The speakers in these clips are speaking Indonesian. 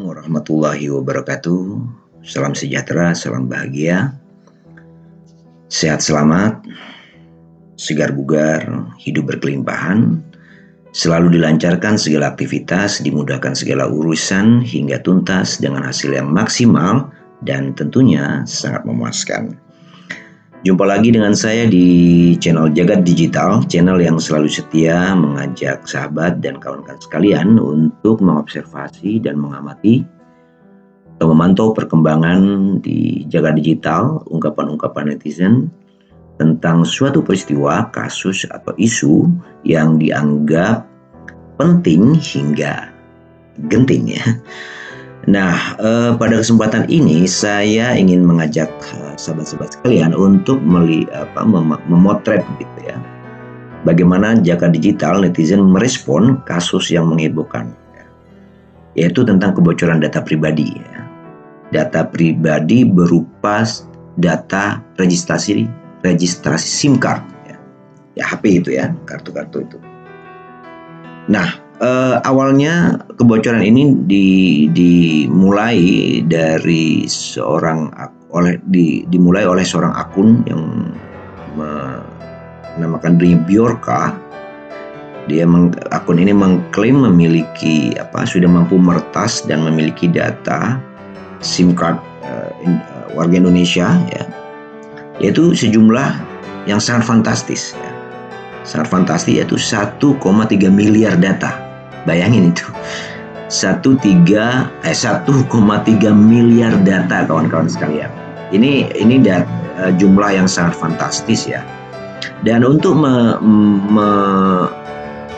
Warahmatullahi wabarakatuh. Salam sejahtera, salam bahagia, sehat selamat, segar bugar, hidup berkelimpahan, selalu dilancarkan segala aktivitas, dimudahkan segala urusan hingga tuntas dengan hasil yang maksimal dan tentunya sangat memuaskan. Jumpa lagi dengan saya di channel Jagat Digital, channel yang selalu setia mengajak sahabat dan kawan-kawan sekalian untuk mengobservasi dan mengamati atau memantau perkembangan di Jagat Digital, ungkapan-ungkapan netizen tentang suatu peristiwa, kasus atau isu yang dianggap penting hingga genting ya. Nah, pada kesempatan ini saya ingin mengajak sahabat-sahabat sekalian untuk memotret gitu ya. Bagaimana Jagat Digital netizen merespon kasus yang menghebohkan, ya, yaitu tentang kebocoran data pribadi. Ya. Data pribadi berupa data registrasi SIM card, ya HP itu ya, kartu-kartu itu. Nah, awalnya kebocoran ini dimulai dari dimulai oleh seorang akun yang menamakan dirinya Bjorka. Akun ini mengklaim memiliki sudah mampu meretas dan memiliki data SIM card warga Indonesia ya, yaitu sejumlah yang sangat fantastis ya. Sangat fantastis, yaitu 1,3 miliar data. Bayangin itu, 1,3 miliar data kawan-kawan sekalian. Ini jumlah yang sangat fantastis ya. Dan untuk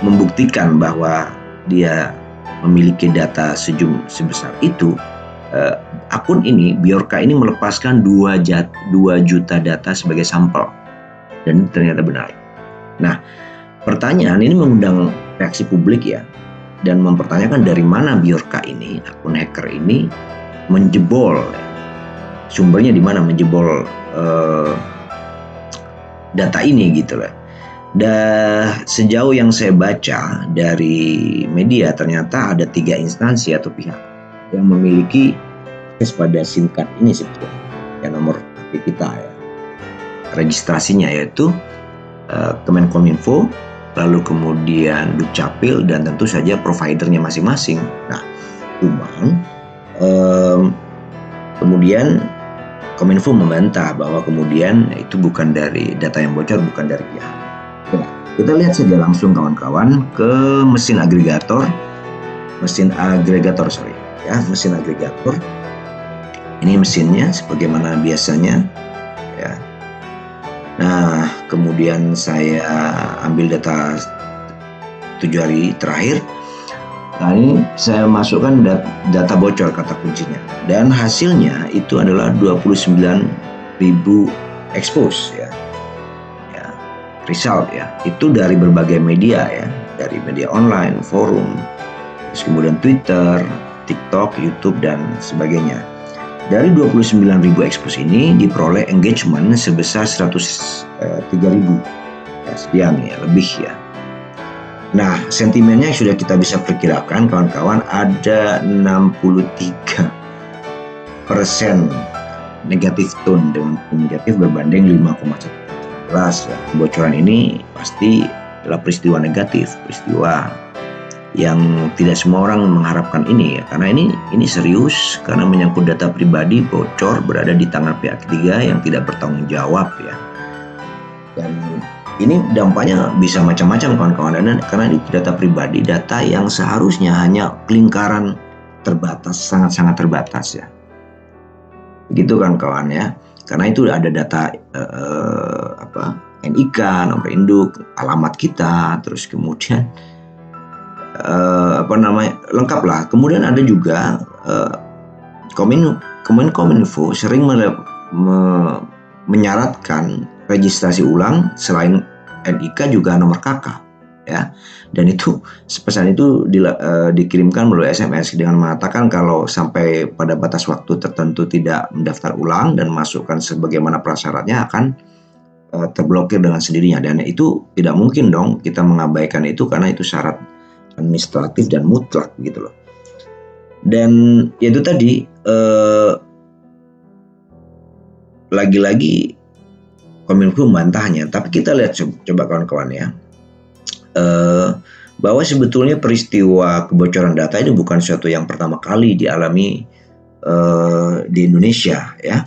membuktikan bahwa dia memiliki data sebesar itu, akun ini, Bjorka ini melepaskan 2 juta data sebagai sampel. Dan ternyata benar. Nah, pertanyaan ini mengundang reaksi publik ya, dan mempertanyakan dari mana Bjorka ini, akun hacker ini, menjebol, sumbernya di mana menjebol data ini gitu lah. Dan sejauh yang saya baca dari media, ternyata ada 3 instansi atau pihak yang memiliki akses pada SIM card ini sebetulnya, ya, nomor HP kita ya, registrasinya yaitu Kemenkominfo, lalu kemudian Dukcapil, dan tentu saja providernya masing-masing. Nah, cuman kemudian Kominfo membantah bahwa kemudian itu bukan dari data yang bocor, bukan dari pihak. Nah, kita lihat saja langsung kawan-kawan ke mesin agregator. Mesin agregator. Ini mesinnya sebagaimana biasanya ya. Nah, kemudian saya ambil data 7 hari terakhir. Nah, ini saya masukkan data bocor kata kuncinya. Dan hasilnya itu adalah 29.000 expose ya. Result ya. Itu dari berbagai media ya, dari media online, forum, terus kemudian Twitter, TikTok, YouTube dan sebagainya. Dari 29.000 expose ini diperoleh engagement sebesar 103.000 ya, sekian ya, lebih ya. Nah, sentimennya sudah kita bisa perkirakan kawan-kawan, ada 63% negatif tone, dengan negatif berbanding 5,1. Ya. Kebocoran ini pasti adalah peristiwa negatif, peristiwa yang tidak semua orang mengharapkan ini ya, karena ini serius, karena menyangkut data pribadi bocor berada di tangan pihak ketiga yang tidak bertanggung jawab ya. Dan ini dampaknya bisa macam-macam kawan-kawan, karena ini data pribadi, data yang seharusnya hanya lingkaran terbatas, sangat-sangat terbatas ya. Begitu kan kawan ya, karena itu ada data NIK, nomor induk, alamat kita, terus kemudian lengkap lah. Kemudian ada juga Kominfo sering menyaratkan registrasi ulang selain NIK juga nomor KK ya. Dan itu pesan itu dikirimkan melalui SMS dengan mengatakan kalau sampai pada batas waktu tertentu tidak mendaftar ulang dan masukkan sebagaimana prasyaratnya akan terblokir dengan sendirinya. Dan itu tidak mungkin dong kita mengabaikan itu, karena itu syarat administratif dan mutlak gitu loh. Dan itu tadi lagi-lagi Kominfo membantahnya, tapi kita lihat coba kawan-kawan ya, bahwa sebetulnya peristiwa kebocoran data ini bukan suatu yang pertama kali dialami di Indonesia ya.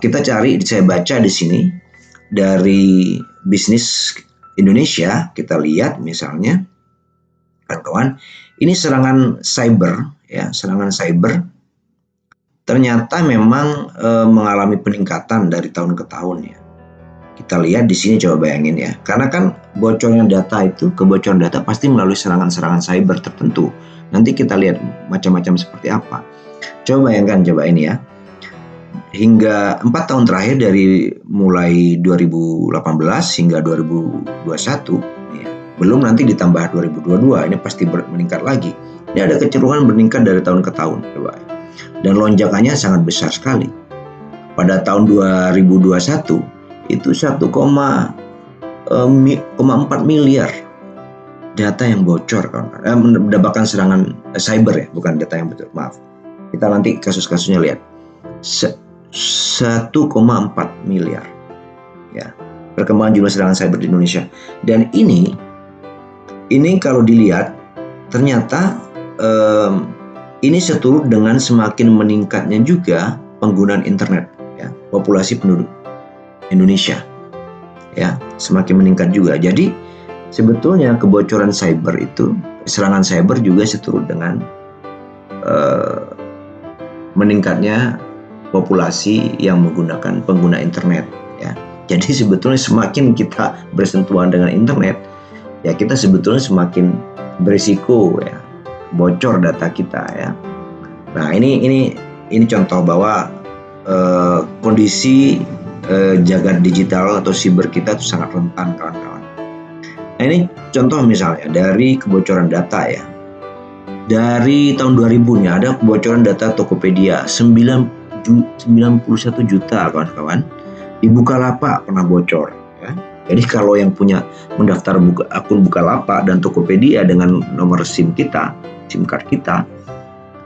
Kita cari, saya baca di sini dari Bisnis Indonesia, kita lihat misalnya kawan-kawan, ini serangan cyber ya, serangan cyber ternyata memang mengalami peningkatan dari tahun ke tahun ya. Kita lihat di sini, coba bayangin ya, karena kan bocornya data itu, kebocoran data pasti melalui serangan-serangan cyber tertentu. Nanti kita lihat macam-macam seperti apa. Coba bayangkan, coba ini ya, hingga 4 tahun terakhir dari mulai 2018 hingga 2021 ya, belum nanti ditambah 2022, ini pasti meningkat lagi. Ini ada kecenderungan meningkat dari tahun ke tahun, coba. Dan lonjakannya sangat besar sekali. Pada tahun 2021 itu 1,4 miliar data yang bocor, mendapatkan serangan cyber ya, bukan data yang bocor, maaf. Kita nanti kasus-kasusnya lihat. 1,4 miliar ya, perkembangan jumlah serangan cyber di Indonesia. Dan ini kalau dilihat ternyata ini seturut dengan semakin meningkatnya juga penggunaan internet ya, populasi penduduk Indonesia ya semakin meningkat juga. Jadi sebetulnya kebocoran cyber itu, serangan cyber juga seturut dengan meningkatnya populasi yang menggunakan pengguna internet ya. Jadi sebetulnya semakin kita bersentuhan dengan internet ya, kita sebetulnya semakin berisiko ya bocor data kita ya. Nah, ini contoh bahwa kondisi jagat digital atau siber kita itu sangat rentan, kawan-kawan. Nah, ini contoh misalnya dari kebocoran data ya. Dari tahun 2000 ada kebocoran data Tokopedia 91 juta, kawan-kawan. Di Bukalapak pernah bocor ya. Jadi kalau yang punya mendaftar akun Bukalapak dan Tokopedia dengan nomor SIM kita, SIM card kita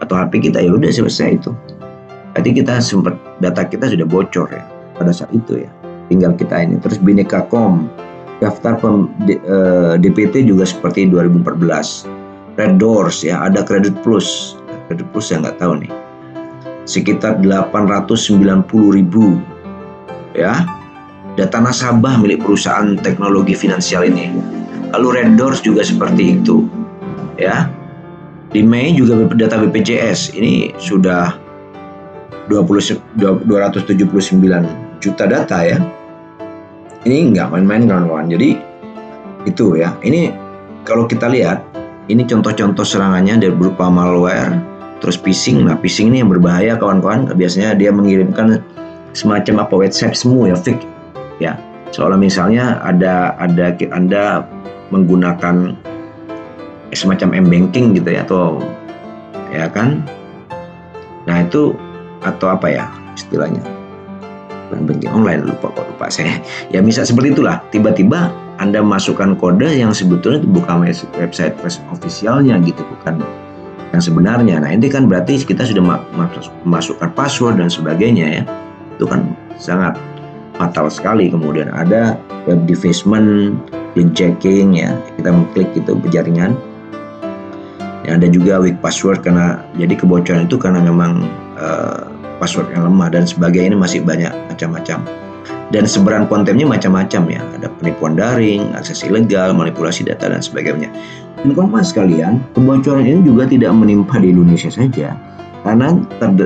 atau HP kita, ya udah selesai itu. Berarti kita sempat, data kita sudah bocor ya pada saat itu ya. Tinggal kita ini. Terus Bineka.com, daftar DPT juga seperti 2014. Red Doors ya, ada Kredit Plus. Kredit Plus saya nggak tahu nih. Sekitar 890.000 ya data nasabah milik perusahaan teknologi finansial ini. Lalu Red Doors juga seperti itu ya. Di Mei juga data BPJS ini sudah 279 juta data ya. Ini nggak main-main, kawan-kawan. Jadi itu ya, ini kalau kita lihat, ini contoh-contoh serangannya dari berupa malware, terus phishing. Nah, phishing ini yang berbahaya, kawan-kawan. Biasanya dia mengirimkan semacam website semua ya, fake ya. Seolah misalnya ada Anda menggunakan semacam m-banking gitu ya, atau ya kan. Nah, itu atau apa ya istilahnya, banking online, lupa saya ya, bisa seperti itulah. Tiba-tiba Anda masukkan kode yang sebetulnya itu bukan website officialnya gitu, bukan yang sebenarnya. Nah, ini kan berarti kita sudah masukkan password dan sebagainya ya. Itu kan sangat fatal sekali. Kemudian ada web defacement, link checking ya, kita mengklik itu jaringan. Ya, ada juga weak password, karena jadi kebocoran itu karena memang password yang lemah dan sebagainya. Ini masih banyak macam-macam. Dan sebaran kontennya macam-macam ya. Ada penipuan daring, akses ilegal, manipulasi data dan sebagainya. Dan kawan sekalian, kebocoran ini juga tidak menimpa di Indonesia saja. Karena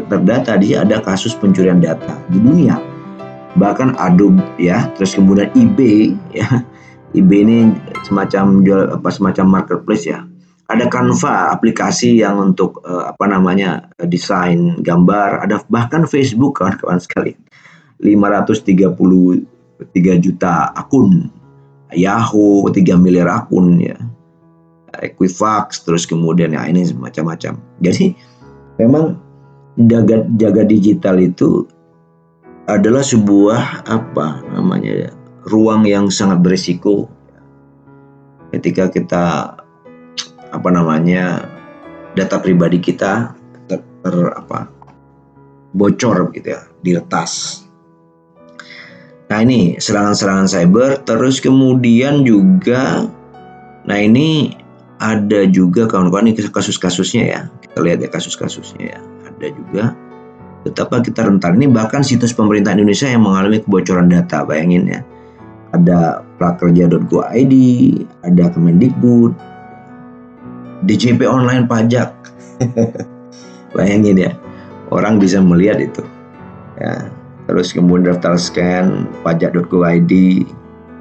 terdata dia ada kasus pencurian data di dunia. Bahkan Adobe ya, terus kemudian eBay ya. eBay ini semacam marketplace ya. Ada Canva, aplikasi yang untuk desain gambar. Ada bahkan Facebook, kawan-kawan sekalian. 533 juta akun. Yahoo 3 miliar akun ya. Equifax, terus kemudian ya ini macam-macam. Jadi memang jaga digital itu adalah sebuah ruang yang sangat berisiko ketika kita data pribadi kita bocor gitu ya, diretas. Nah ini serangan-serangan cyber. Terus kemudian juga, nah ini ada juga kawan-kawan, ini kasus-kasusnya ya, kita lihat ya kasus-kasusnya ya, ada juga betapa kita rentan. Ini bahkan situs pemerintah Indonesia yang mengalami kebocoran data, bayangin ya. Ada prakerja.go.id, ada Kemendikbud, DJP online pajak. Bayangin ya, orang bisa melihat itu ya. Terus kemudian daftar scan pajak.go.id,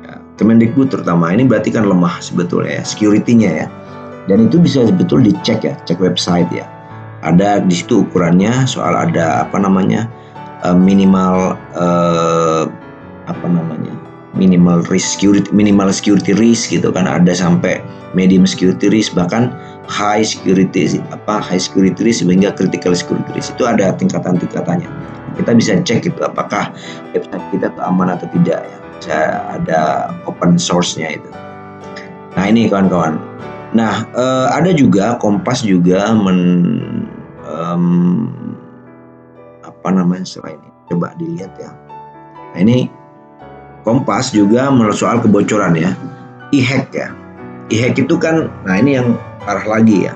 ya, Kemendikbud terutama. Ini berarti kan lemah sebetulnya ya, security-nya ya. Dan itu bisa betul dicek ya, cek website ya. Ada di situ ukurannya soal ada minimal minimal security risk gitu kan, ada sampai medium security risk, bahkan high security risk hingga critical security risk. Itu ada tingkatan-tingkatannya. Kita bisa cek itu apakah website kita itu aman atau tidak ya. Bisa ada open source-nya itu. Nah ini kawan-kawan. Nah ada juga Kompas juga selain ini, coba dilihat ya. Nah ini Kompas juga soal kebocoran ya, e-hack ya. E-hack itu kan, nah ini yang parah lagi ya.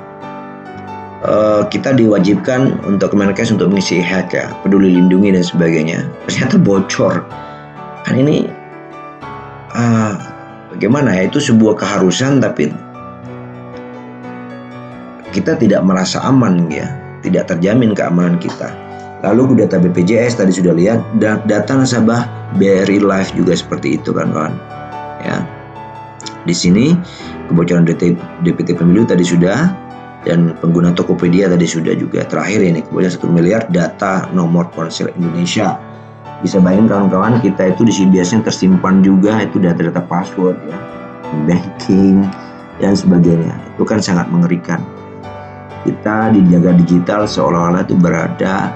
Kita diwajibkan untuk Kemenkes untuk mengisi e-hack ya, Peduli Lindungi dan sebagainya. Ternyata bocor. Kan ini bagaimana ya? Itu sebuah keharusan, tapi kita tidak merasa aman ya, tidak terjamin keamanan kita. Lalu data BPJS tadi sudah lihat, data nasabah BRI Life juga seperti itu kan kawan. Ya. Di sini kebocoran DPT Pemilu tadi sudah, dan pengguna Tokopedia tadi sudah juga. Terakhir ini kebocoran 1 miliar data nomor ponsel Indonesia. Bisa bayangin kawan-kawan, kita itu di sini biasanya tersimpan juga itu data-data password ya, banking dan sebagainya. Itu kan sangat mengerikan. Kita dijaga digital seolah-olah itu berada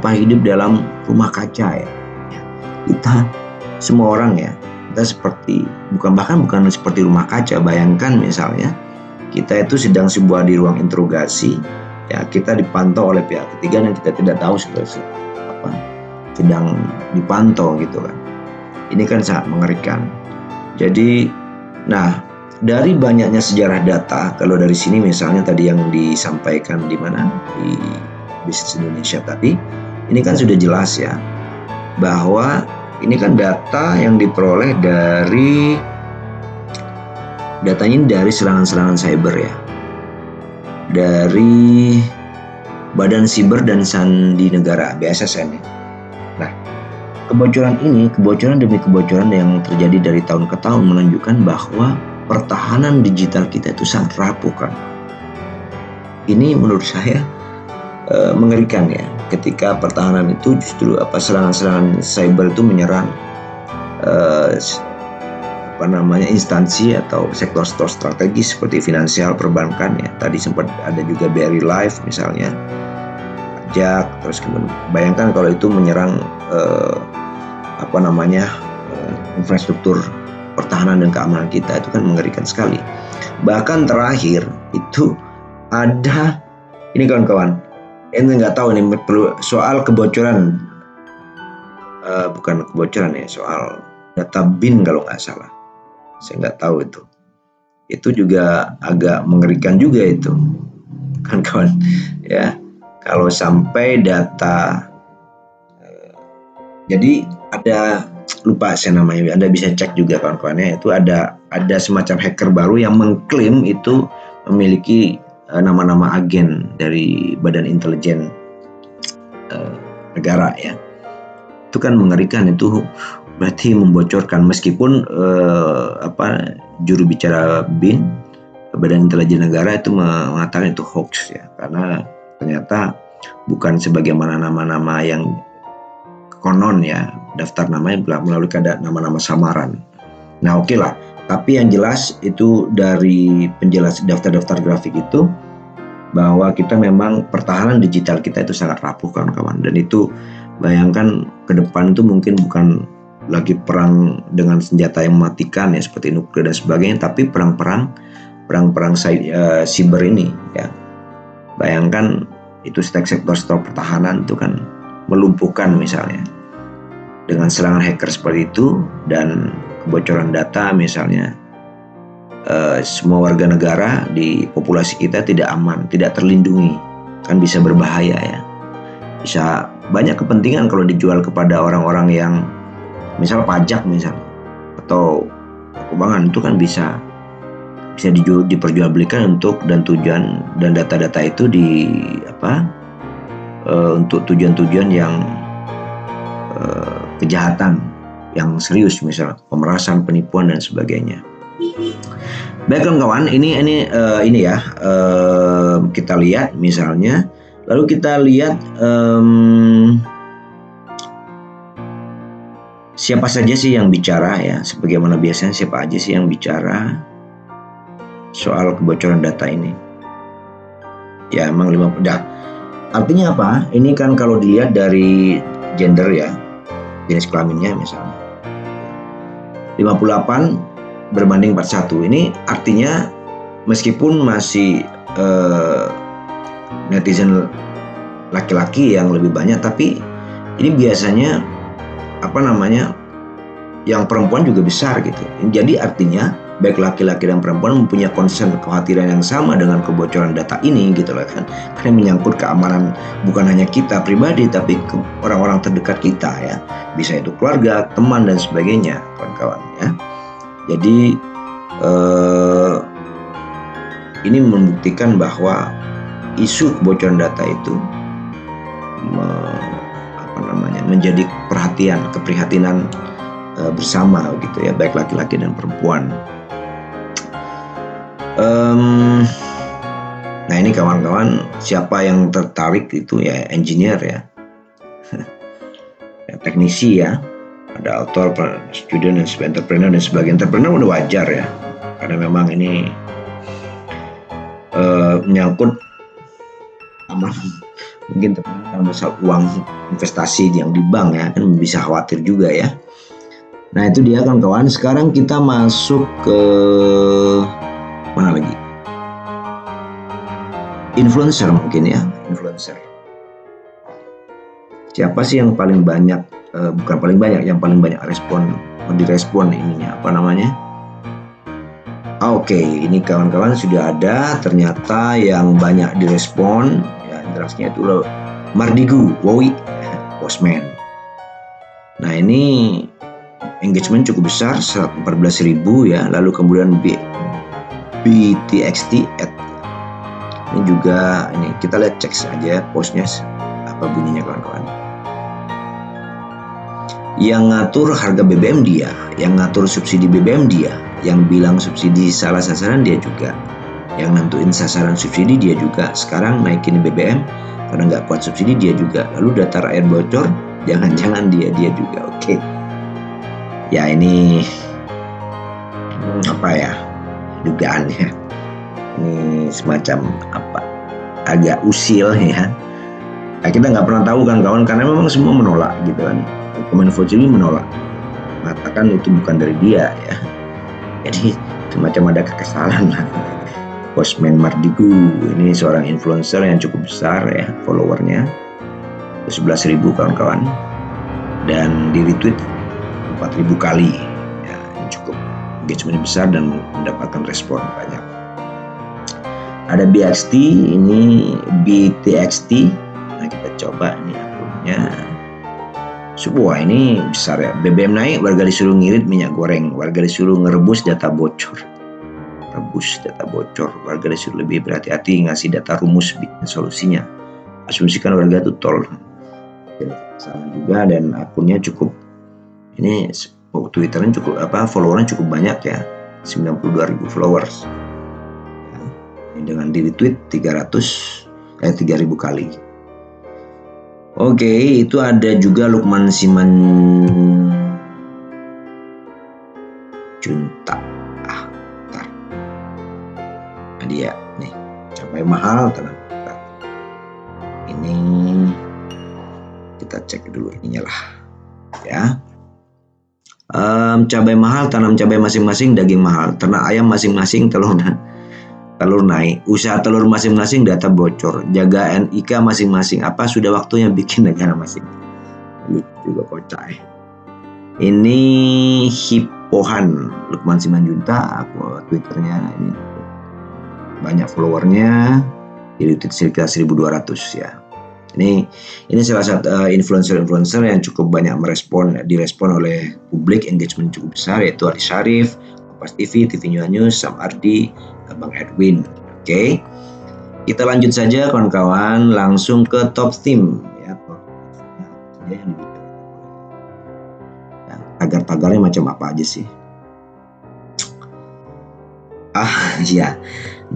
hidup dalam rumah kaca ya. Kita semua orang ya, kita bukan seperti rumah kaca. Bayangkan misalnya kita itu sedang di ruang interogasi ya, kita dipantau oleh pihak ketiga dan kita tidak tahu sedang dipantau gitu kan. Ini kan sangat mengerikan. Jadi nah, dari banyaknya sejarah data, kalau dari sini misalnya tadi yang disampaikan di Bisnis Indonesia tadi, ini kan sudah jelas ya, bahwa ini kan data yang diperoleh datanya dari serangan-serangan cyber ya, dari Badan Siber dan Sandi Negara (BSSN). Nah, kebocoran demi kebocoran yang terjadi dari tahun ke tahun menunjukkan bahwa pertahanan digital kita itu sangat rapuh kan. Ini menurut saya mengerikan ya, ketika pertahanan itu justru serangan-serangan cyber itu menyerang instansi atau sektor-sektor strategis seperti finansial, perbankan ya. Tadi sempat ada juga BRI Life misalnya, pajak. Terus kemudian bayangkan kalau itu menyerang infrastruktur pertahanan dan keamanan kita, itu kan mengerikan sekali. Bahkan terakhir itu ada ini kawan-kawan, ini nggak tahu nih soal kebocoran, bukan kebocoran ya, soal data BIN kalau nggak salah, saya nggak tahu itu juga agak mengerikan juga itu kan kawan ya, kalau sampai data jadi ada, lupa saya namanya, Anda bisa cek juga kawan-kawannya, itu ada semacam hacker baru yang mengklaim itu memiliki nama-nama agen dari Badan Intelijen Negara ya. Itu kan mengerikan, itu berarti membocorkan, meskipun juru bicara BIN, Badan Intelijen Negara, itu mengatakan itu hoax ya, karena ternyata bukan sebagaimana nama-nama yang konon ya, daftar namanya melalui nama-nama samaran. Nah oke lah, tapi yang jelas itu dari penjelas daftar-daftar grafik itu, bahwa kita memang pertahanan digital kita itu sangat rapuh kawan-kawan. Dan itu bayangkan ke depan itu mungkin bukan lagi perang dengan senjata yang mematikan ya, seperti nuklir dan sebagainya, tapi perang-perang cyber ini ya. Bayangkan itu sektor pertahanan itu kan melumpuhkan misalnya. Dengan serangan hacker seperti itu dan kebocoran data misalnya, semua warga negara di populasi kita tidak aman, tidak terlindungi, kan bisa berbahaya ya. Bisa banyak kepentingan kalau dijual kepada orang-orang yang misal pajak misalnya atau keuangan, itu kan bisa diperjualbelikan untuk dan tujuan, dan data-data itu untuk tujuan-tujuan yang kejahatan yang serius, misalnya pemerasan, penipuan dan sebagainya. Baik kawan-kawan, ini ya, kita lihat misalnya, lalu kita lihat siapa saja sih yang bicara ya, sebagaimana biasanya siapa aja sih yang bicara soal kebocoran data ini. Ya emang 50 dah. Artinya apa? Ini kan kalau dilihat dari gender ya, jenis kelaminnya misalnya 58 berbanding 41. Ini artinya meskipun masih netizen laki-laki yang lebih banyak, tapi ini biasanya yang perempuan juga besar gitu. Jadi artinya baik laki-laki dan perempuan mempunyai concern, kekhawatiran yang sama dengan kebocoran data ini gitu lah kan. Karena menyangkut keamanan bukan hanya kita pribadi, tapi ke orang-orang terdekat kita ya. Bisa itu keluarga, teman dan sebagainya, kawan-kawan ya. Jadi ini membuktikan bahwa isu kebocoran data itu menjadi keprihatinan bersama gitu ya, baik laki-laki dan perempuan. Nah ini kawan-kawan, siapa yang tertarik itu ya engineer ya, teknisi ya, ada author, student, dan entrepreneur dan sebagainya. Entrepreneur udah wajar ya, karena memang ini menyangkut aman. Mungkin kalau masalah uang investasi yang di bank ya, kan bisa khawatir juga ya. Nah itu dia kawan-kawan. Sekarang kita masuk ke mana lagi? Influencer mungkin ya, influencer. Siapa sih yang paling banyak, bukan paling banyak, yang paling banyak direspon ininya, Oke, ini kawan-kawan sudah ada ternyata yang banyak direspon ya, interaksinya itu loh. Mardigu, Wowi, Postman. Nah ini engagement cukup besar, 14.000 ya. Lalu kemudian BTXT ini juga, ini kita lihat, cek saja postnya apa bunyinya kawan-kawan. Yang ngatur harga BBM dia, yang ngatur subsidi BBM dia, yang bilang subsidi salah sasaran dia juga, yang nentuin sasaran subsidi dia juga. Sekarang naikin BBM karena nggak kuat subsidi dia juga. Lalu data rakyat bocor, jangan-jangan dia juga. Oke. Ya ini dugaannya. Ini semacam agak usil ya. Nah, kita nggak pernah tahu kan kawan, karena memang semua menolak gitu kan. Kominfo ini menolak, mengatakan itu bukan dari dia ya. Jadi semacam ada kekesalan lah. Postman Mardigu ini seorang influencer yang cukup besar ya, followernya 11.000 kawan-kawan, dan di retweet 4.000 kali ya, ini cukup engagement besar dan mendapatkan respon banyak. Ada BXT, ini BTXT. Nah kita coba ini akunnya. Wah ini besar ya. BBM naik, warga disuruh ngirit minyak goreng, warga disuruh ngerebus data bocor. Warga disuruh lebih berhati-hati ngasih data rumus bikin solusinya. Asumsikan warga itu tol. Sama juga, dan akunnya cukup, ini Twitternya cukup followernya cukup banyak ya, 92.000 followers. Ini dengan di retweet 3.000 kali. Oke, itu ada juga Lukman Siman Junta. Bentar. Nah, dia nih, cabai mahal tenang. Ini kita cek dulu ininya lah ya. Cabai mahal, tanam cabai masing-masing, daging mahal, ternak ayam masing-masing, telur telur naik, usaha telur masing-masing data bocor, jaga NIK masing-masing, apa sudah waktunya bikin negara masing. Lucu juga, kocak. Ini Hipohan Lukman Simanjunta, aku Twitternya ini banyak followernya, jadi sekitar 1.200 ya. Ini salah satu influencer yang cukup banyak direspon oleh publik, engagement cukup besar, yaitu Ali Syarif, Kompas TV, TV News, Sam Ardi, Bang Edwin. Oke. Kita lanjut saja kawan-kawan, langsung ke top theme ya. Tagar-tagarnya macam apa aja sih? Ya.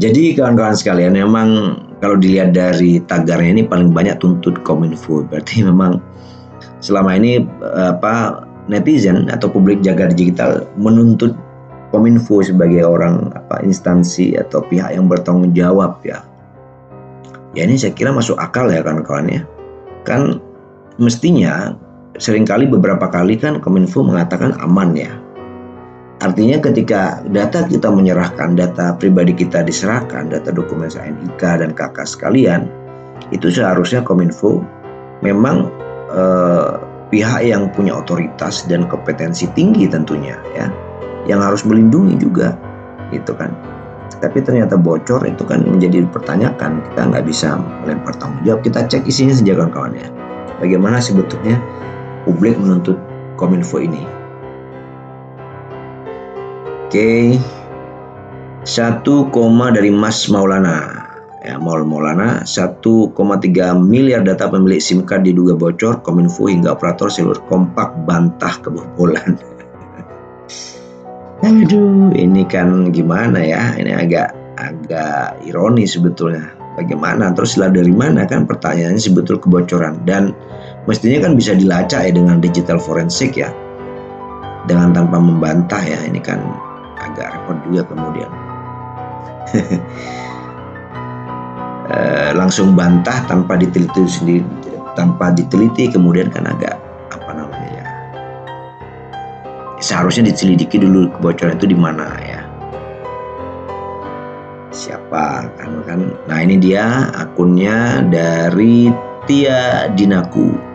Jadi kawan-kawan sekalian, memang kalau dilihat dari tagarnya ini paling banyak tuntut Kominfo. Berarti memang selama ini netizen atau publik jaga digital menuntut Kominfo sebagai instansi atau pihak yang bertanggung jawab ya. Ya ini saya kira masuk akal ya kawan-kawan ya. Kan mestinya seringkali beberapa kali kan Kominfo mengatakan aman ya. Artinya ketika data kita menyerahkan, data pribadi kita diserahkan, data dokumen NIK dan KK sekalian, itu seharusnya Kominfo memang pihak yang punya otoritas dan kompetensi tinggi tentunya ya, yang harus melindungi juga, gitu kan. Tapi ternyata bocor, itu kan menjadi dipertanyakan, kita nggak bisa melempar tanggung jawab. Kita cek isinya saja kawan-kawan ya, bagaimana sebetulnya publik menuntut Kominfo ini. Oke, 1, dari Mas Maulana ya, Maulana 1,3 miliar data pemilik SIM card diduga bocor, Kominfo hingga operator seluler kompak bantah kebobolan. Aduh, ini kan gimana ya, ini agak ironis sebetulnya. Bagaimana, terus lah dari mana kan pertanyaannya sebetulnya kebocoran, dan mestinya kan bisa dilacak ya dengan digital forensik ya, dengan tanpa membantah ya, ini kan agak repot juga kemudian. Langsung bantah tanpa diteliti kemudian kan agak ya. Seharusnya diselidiki dulu kebocoran itu di mana ya. Siapa kan. Nah ini dia akunnya dari Tia Dinaku.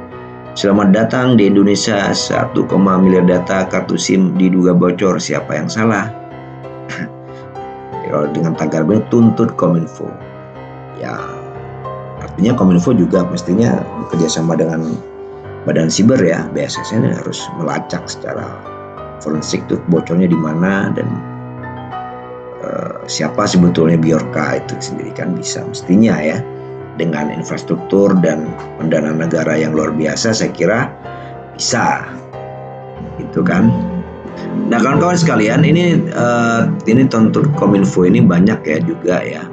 Selamat datang di Indonesia, 1, miliar data kartu SIM diduga bocor, siapa yang salah? Kalau dengan tagar tuntut Kominfo. Ya, artinya Kominfo juga mestinya bekerjasama dengan Badan Siber ya, BSSN harus melacak secara forensik tuh bocornya di mana dan siapa sebetulnya Biorka itu sendiri kan bisa mestinya ya. Dengan infrastruktur dan pendanaan negara yang luar biasa, saya kira bisa, gitu kan. Nah kawan-kawan sekalian, ini tuntut Kominfo ini banyak ya juga ya.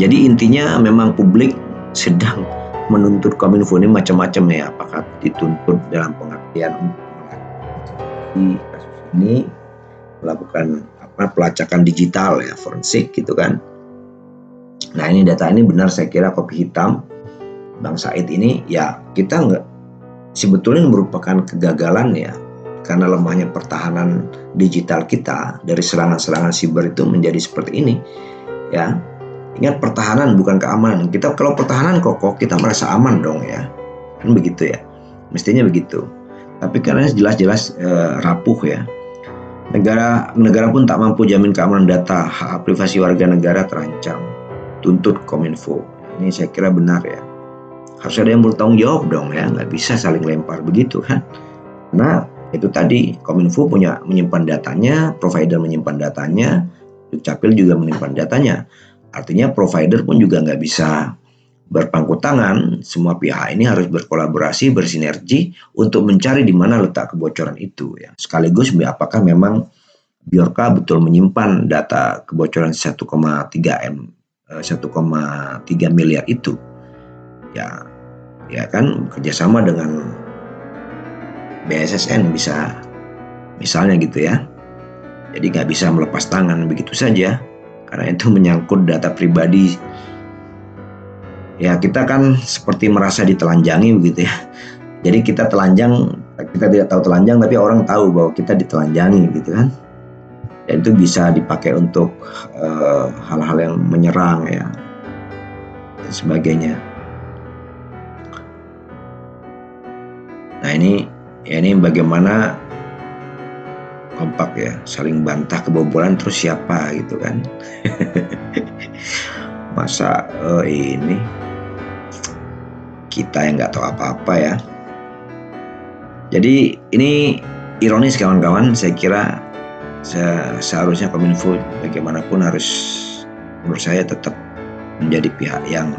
Jadi intinya memang publik sedang menuntut Kominfo ini macam-macam ya. Apakah dituntut dalam pengertian di kasus ini melakukan pelacakan digital ya, forensik gitu kan. Nah ini data ini benar saya kira kopi hitam Bang Said ini ya, kita sebetulnya merupakan kegagalan ya, karena lemahnya pertahanan digital kita dari serangan-serangan siber itu menjadi seperti ini ya. Ingat, pertahanan bukan keamanan. Kita kalau pertahanan kokoh, kita merasa aman dong ya, kan begitu ya, mestinya begitu. Tapi karena jelas-jelas rapuh ya, negara pun tak mampu jamin keamanan data, hak privasi warga negara terancam, tuntut Kominfo. Ini saya kira benar ya, harus ada yang bertanggung jawab dong ya, nggak bisa saling lempar begitu kan. Nah itu tadi, Kominfo menyimpan datanya, provider menyimpan datanya, Dukcapil juga menyimpan datanya. Artinya provider pun juga nggak bisa berpangku tangan. Semua pihak ini harus berkolaborasi, bersinergi untuk mencari di mana letak kebocoran itu ya. Sekaligus apakah memang Biorka betul menyimpan data kebocoran 1,3 miliar itu ya kan, kerjasama dengan BSSN bisa misalnya gitu ya. Jadi nggak bisa melepas tangan begitu saja, karena itu menyangkut data pribadi ya. Kita kan seperti merasa ditelanjangi begitu ya. Jadi kita telanjang, kita tidak tahu telanjang, tapi orang tahu bahwa kita ditelanjangi gitu kan dan itu bisa dipakai untuk hal-hal yang menyerang ya dan sebagainya. Nah ini bagaimana kompak ya, saling bantah kebobolan terus siapa gitu kan. Masa ini kita yang nggak tahu apa-apa ya. Jadi ini ironis kawan-kawan, saya kira seharusnya Kominfo bagaimanapun harus, menurut saya, tetap menjadi pihak yang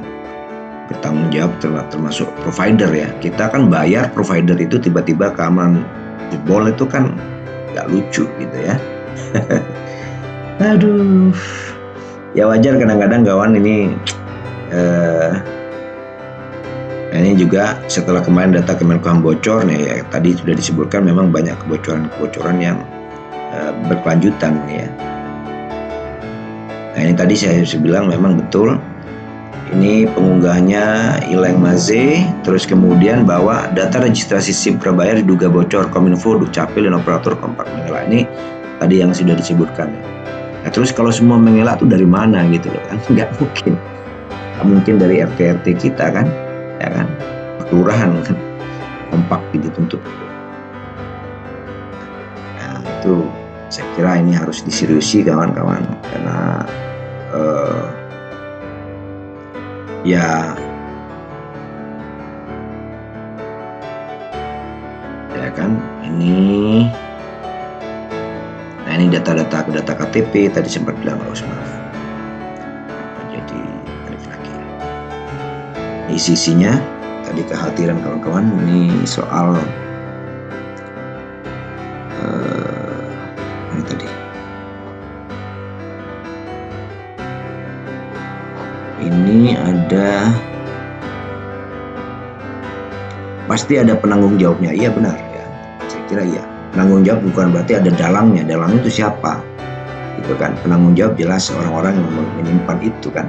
bertanggung jawab, termasuk provider ya. Kita kan bayar provider itu, tiba-tiba keamanan jebol itu kan nggak lucu gitu ya. Aduh, ya wajar kadang-kadang kawan ini ini juga setelah kemarin data Kemenkumham bocor nih ya, tadi sudah disebutkan memang banyak kebocoran yang berkelanjutan ya. Nah ini tadi saya bilang memang betul. Ini pengunggahnya Ileng Maze, terus kemudian bahwa data registrasi SIM prabayar diduga bocor, Kominfo, Dukcapil, dan operator kompak mengelak. Ini tadi yang sudah disebutkan. Nah, terus kalau semua mengelak itu dari mana gitu loh kan? Nggak mungkin. Nggak mungkin dari RT kita kan, ya kan? Kelurahan kan, kompak dituntut. Nah itu saya kira ini harus diseriusi kawan-kawan, karena ya kan ini. Nah ini data KTP tadi sempat bilang maaf jadi balik lagi isinya tadi, kekhawatiran kawan-kawan ini soal ini tadi ini ada, pasti ada penanggung jawabnya. Iya benar ya, saya kira iya. Penanggung jawab bukan berarti ada dalangnya itu siapa gitu kan. Penanggung jawab jelas orang-orang yang menyimpan itu kan,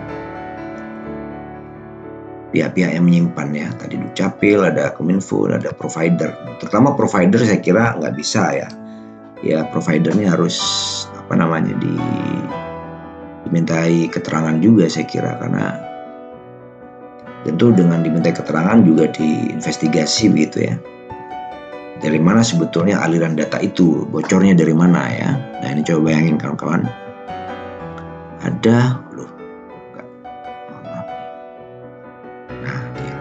pihak-pihak yang menyimpan ya. Tadi Dukcapil, ada Kominfo, ada provider. Terutama provider saya kira nggak bisa ya providernya harus dimintai keterangan juga saya kira, karena tentu dengan dimintai keterangan juga diinvestigasi begitu ya. Dari mana sebetulnya aliran data itu, bocornya dari mana ya. Nah ini coba bayangin kawan-kawan, ada nah dia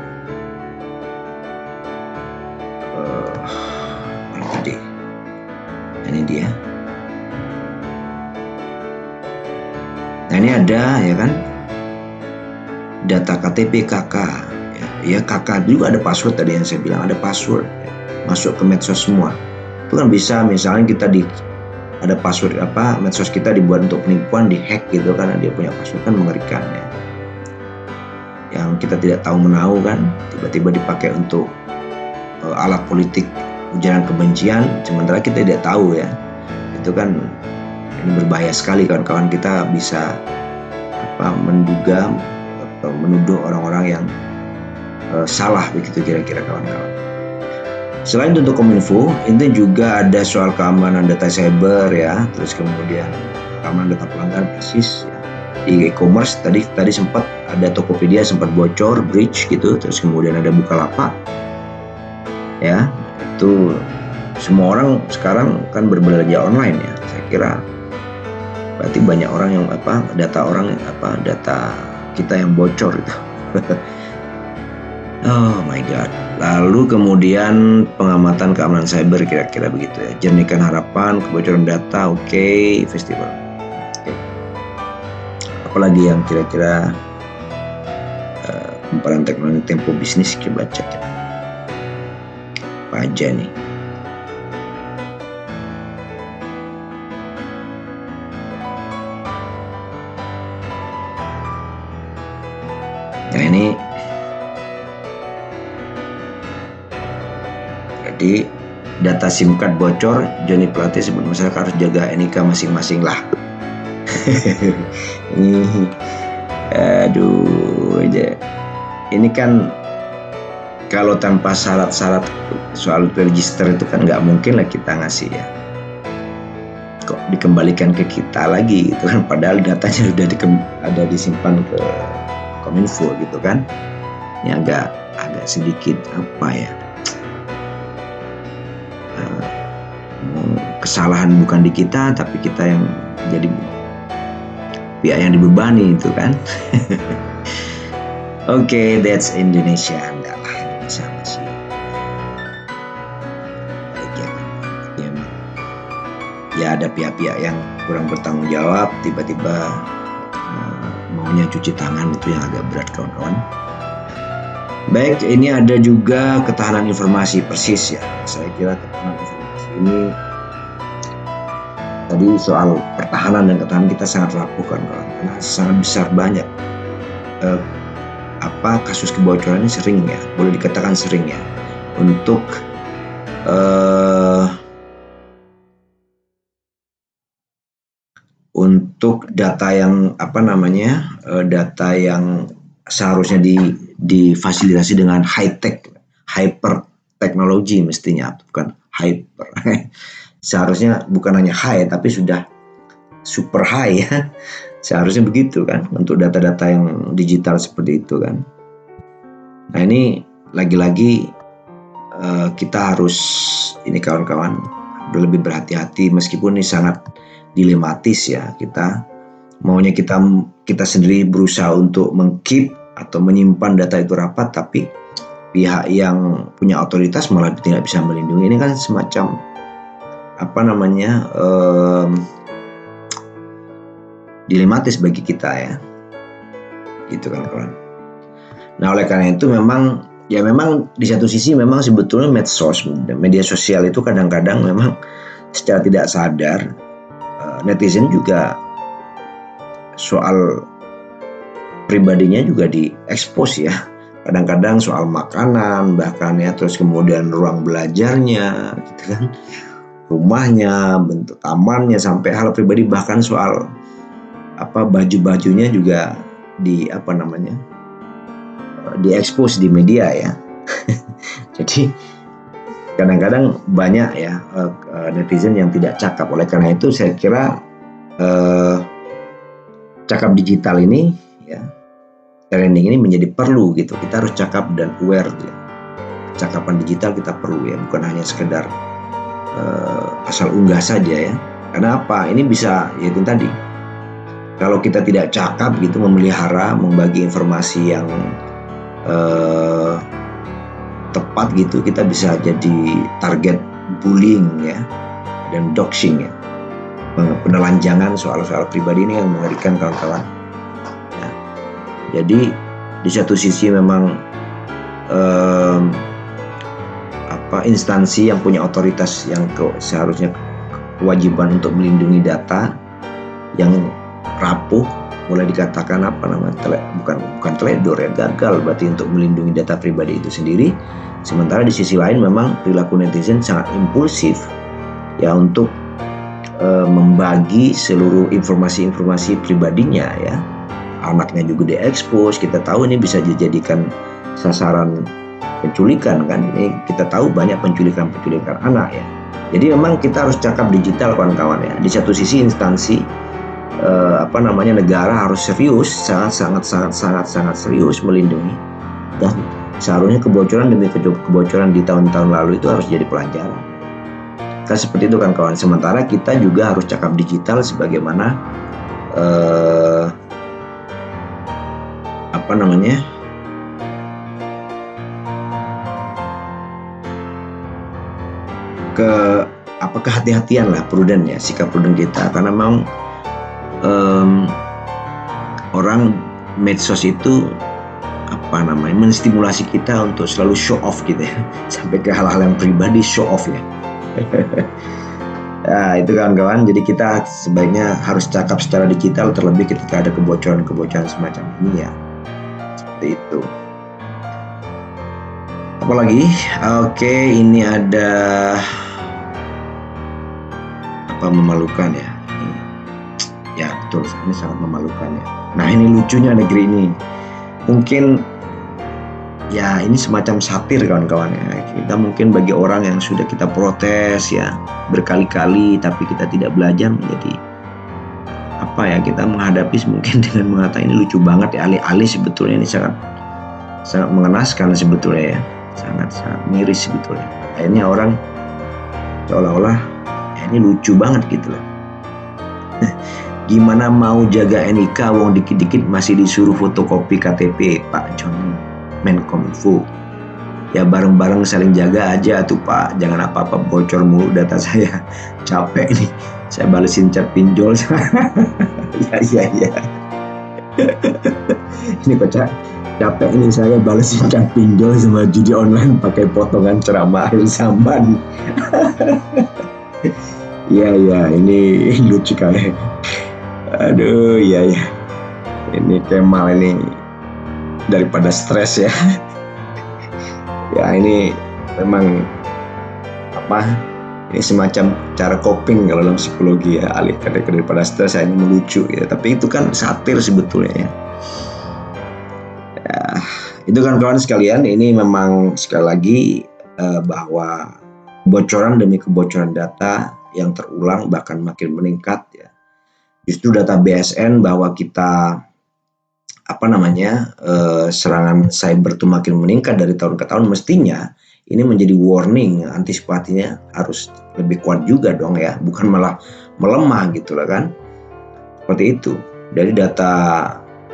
tadi ini dia. Nah ini ada ya kan, data KTP KK ya KK juga ada password, tadi yang saya bilang ada password ya, masuk ke medsos semua. Itu kan bisa, misalnya kita ada password medsos kita dibuat untuk penipuan, dihack gitu kan, dia punya password, kan mengerikan ya. Yang kita tidak tahu menahu kan, tiba-tiba dipakai untuk alat politik, ujaran kebencian, sementara kita tidak tahu ya. Itu kan ini berbahaya sekali kawan-kawan. Kita bisa menduga atau menuduh orang-orang yang salah begitu kira-kira kawan-kawan. Selain untuk Kominfo, ini juga ada soal keamanan data cyber ya, terus kemudian keamanan data pelanggan persis ya. Di e-commerce tadi sempat ada Tokopedia sempat bocor, breach gitu, terus kemudian ada Bukalapak ya. Itu semua orang sekarang kan berbelanja online ya. Saya kira berarti banyak orang yang data kita yang bocor itu. Oh my god. Lalu kemudian pengamatan keamanan cyber kira-kira begitu ya. Jernihkan harapan, kebocoran data, oke, festival. Okay. Apalagi yang kira-kira kumparan teknologi Tempo Bisnis, coba cek ya. Apa aja nih? Nah ini jadi data SIM card bocor, Joni Plate sebut masyarakat harus jaga NIK masing-masing lah. Ini aduh aja. Ini kan kalau tanpa syarat-syarat soal register itu kan nggak mungkin lah kita ngasih ya. dikembalikan ke kita lagi gitu kan, padahal datanya sudah ada disimpan ke Kominfo gitu kan. Ini agak sedikit apa ya, kesalahan bukan di kita tapi kita yang jadi pihak yang dibebani itu kan. Oke, that's Indonesia. Enggak lah, Indonesia masih baik ya kan. Ya ada pihak-pihak yang kurang bertanggung jawab, tiba-tiba maunya cuci tangan, itu yang agak berat kawan-kawan. Baik, ini ada juga ketahanan informasi, persis ya. Saya kira ketahanan informasi ini tadi soal pertahanan dan ketahanan kita sangat rapuh kan kawan, karena sangat besar banyak kasus kebocoran ini sering ya, boleh dikatakan sering ya, untuk data yang data yang seharusnya difasilitasi dengan hyper teknologi mestinya, bukan hyper. Seharusnya bukan hanya high tapi sudah super high ya. Seharusnya begitu kan, untuk data-data yang digital seperti itu kan. Nah ini lagi-lagi kita harus ini kawan-kawan lebih berhati-hati, meskipun ini sangat dilematis ya. Kita maunya kita sendiri berusaha untuk meng-keep atau menyimpan data itu rapat, tapi pihak yang punya otoritas malah tidak bisa melindungi. Ini kan semacam dilematis bagi kita ya, gitu kan kawan. Nah oleh karena itu memang di satu sisi memang sebetulnya media sosial itu kadang-kadang memang secara tidak sadar netizen juga soal pribadinya juga diekspos ya. Kadang-kadang soal makanan bahkan ya, terus kemudian ruang belajarnya gitu kan, rumahnya, bentuk tamannya, sampai hal pribadi, bahkan soal baju-bajunya juga diekspos di media ya. Jadi kadang-kadang banyak ya netizen yang tidak cakap. Oleh karena itu saya kira cakap digital ini ya, trending ini menjadi perlu gitu. Kita harus cakap dan aware ya. Cakapan digital kita perlu ya, bukan hanya sekedar asal unggah saja ya. Karena apa? Ini bisa yaitu tadi, kalau kita tidak cakap gitu, memelihara, membagi informasi yang tepat gitu, kita bisa jadi target bullying ya, dan doxing ya, penelanjangan soal-soal pribadi ini yang mengerikan kawan-kawan ya. Jadi di satu sisi memang instansi yang punya otoritas yang seharusnya kewajiban untuk melindungi data yang rapuh, mulai dikatakan bukan teledor ya, gagal berarti untuk melindungi data pribadi itu sendiri. Sementara di sisi lain memang perilaku netizen sangat impulsif ya, untuk membagi seluruh informasi pribadinya ya. Anaknya juga diekspos, kita tahu ini bisa dijadikan sasaran penculikan kan. Ini kita tahu banyak penculikan anak ya. Jadi memang kita harus cakap digital kawan-kawan ya. Di satu sisi instansi negara harus serius, sangat serius melindungi, dan seharusnya kebocoran demi kebocoran di tahun-tahun lalu itu harus jadi pelajaran. Kan seperti itu kan kawan. Sementara kita juga harus cakap digital sebagaimana kehati-hatian lah, prudent ya, sikap prudent kita, karena memang orang medsos itu menstimulasi kita untuk selalu show off gitu ya, sampai ke hal-hal yang pribadi, show off ya. Nah itu kawan-kawan, jadi kita sebaiknya harus cakap secara digital, terlebih ketika ada kebocoran semacam ini ya, seperti itu. Apalagi, oke, ini ada memalukan ya. Ya betul, ini sangat memalukan ya. Nah ini lucunya negeri ini, mungkin ya ini semacam satir kawan-kawan ya. Kita mungkin bagi orang yang sudah kita protes ya berkali-kali tapi kita tidak belajar menjadi apa ya, kita menghadapi mungkin dengan mengatakan ini lucu banget ya, alih-alih sebetulnya ini sangat sangat mengenaskan sebetulnya ya, sangat sangat miris sebetulnya. Akhirnya orang seolah-olah ya ini lucu banget gitu loh. Gimana mau jaga NIK wong dikit-dikit masih disuruh fotokopi KTP Pak Joni Menkominfo. Ya bareng-bareng saling jaga aja tuh Pak, jangan apa-apa bocor mulu data saya. Capek nih, saya balesin chat pinjol. Ya. Ini kocak, capek ini saya balesin chat pinjol sama judi online pakai potongan ceramah akhir zaman. Ya, ini lucu kali. Aduh, ya. Ini Kemal ini daripada stres ya. Ya ini memang apa? Ini semacam cara coping kalau dalam psikologi ya, alihkan daripada stres ini melucu ya. Tapi itu kan satir sebetulnya ya. Ya itu kan kawan sekalian, ini memang sekali lagi bahwa kebocoran demi kebocoran data yang terulang bahkan makin meningkat ya. Justru data BSN bahwa kita serangan cyber itu makin meningkat dari tahun ke tahun, mestinya ini menjadi warning, antisipasinya harus lebih kuat juga dong ya, bukan malah melemah gitu lah kan, seperti itu. Dari data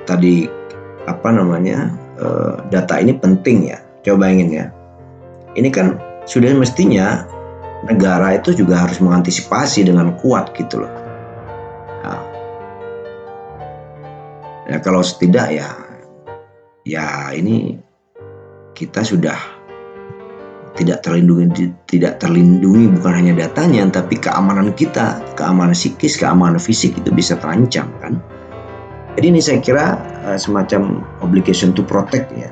tadi data ini penting ya, coba bayangin ya, ini kan sudah mestinya negara itu juga harus mengantisipasi dengan kuat gitu loh. Ya kalau tidak ya ini kita sudah tidak terlindungi bukan hanya datanya tapi keamanan kita, keamanan psikis, keamanan fisik itu bisa terancam kan. Jadi ini saya kira semacam obligation to protect ya.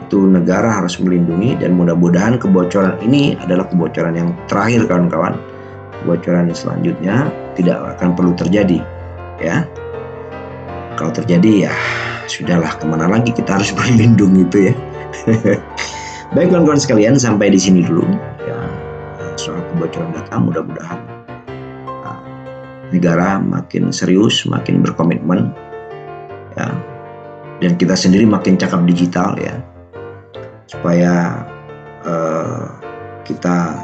Itu negara harus melindungi, dan mudah-mudahan kebocoran ini adalah kebocoran yang terakhir kawan-kawan. Kebocoran selanjutnya tidak akan perlu terjadi ya. Kalau terjadi ya sudahlah, kemana lagi kita harus berlindung gitu ya. Baik kawan-kawan sekalian, sampai di sini dulu ya soal kebocoran data. Mudah-mudahan negara makin serius, makin berkomitmen ya, dan kita sendiri makin cakap digital ya, supaya kita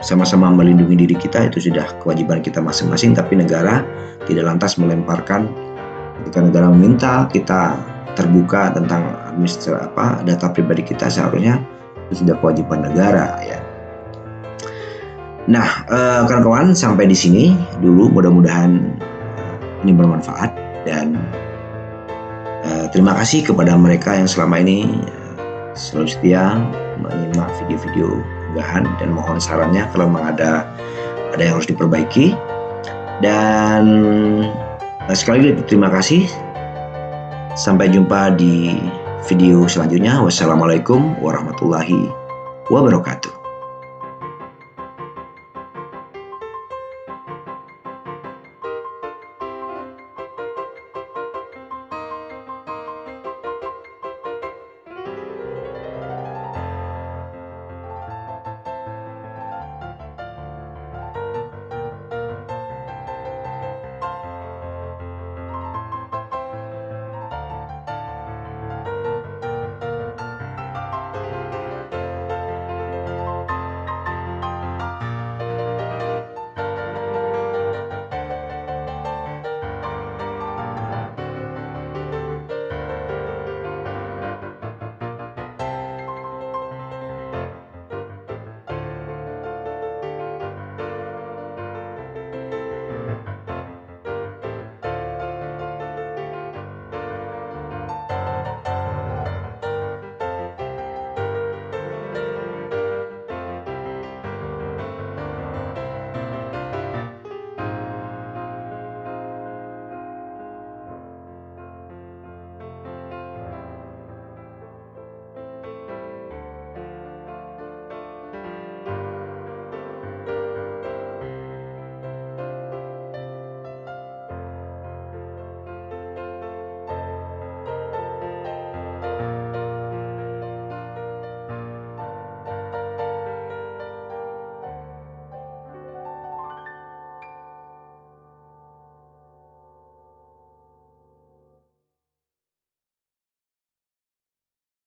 sama-sama melindungi diri kita. Itu sudah kewajiban kita masing-masing, tapi negara tidak lantas melemparkan. Ketika negara meminta kita terbuka tentang data pribadi kita, seharusnya itu sudah kewajiban negara ya. Nah, kawan-kawan, sampai di sini dulu. Mudah-mudahan ini bermanfaat, dan terima kasih kepada mereka yang selama ini selalu setia menyimak video-video unggahan, dan mohon sarannya kalau memang ada yang harus diperbaiki. Dan sekali lagi terima kasih. Sampai jumpa di video selanjutnya. Wassalamualaikum warahmatullahi wabarakatuh.